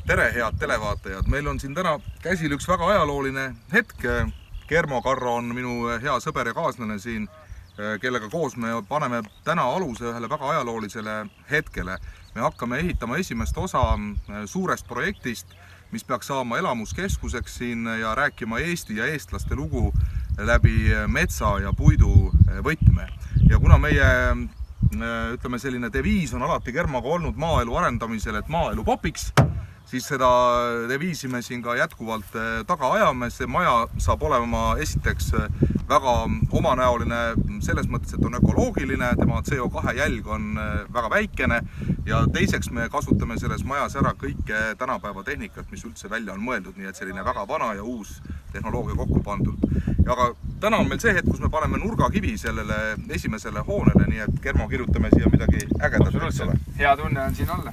Tere, head televaatajad! Meil on siin täna käsil üks väga ajalooline hetk. Germo Karro on minu hea sõber ja kaaslane siin, kellega koos me paneme täna aluse ühele väga ajaloolisele hetkele. Me hakkame ehitama esimest osa suurest projektist, mis peaks saama elamuskeskuseks siin ja rääkima Eesti ja eestlaste lugu läbi metsa ja puidu võtme. Ja kuna meie selline deviis on alati Germoga olnud maaelu arendamisel, et maaelu popiks, siis seda deviisi me siin ka jätkuvalt taga ajame. See maja saab olema esiteks väga omanäoline selles mõttes, et on ökoloogiline, tema CO2 jälg on väga väikene ja teiseks me kasutame selles majas ära kõike tänapäeva tehnikat, mis üldse välja on mõeldud, nii et selline väga vana ja uus tehnoloogia kokku pandud. Aga täna on meil see hetk, kus me paneme nurgakivi sellele esimesele hoonele, nii et Germo, kirjutame siia midagi ägedat. Hea tunne on siin olla.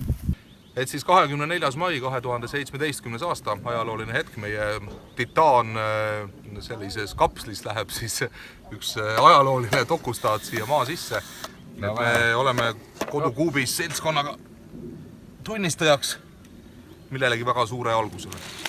Et siis 24. mai 2017. aasta ajalooline hetk, meie titaan sellises kapslis läheb siis üks ajalooline dokustaat siia maa sisse. Me oleme kodukuubis seltskonnaga tunnistajaks millelegi väga suure algusele.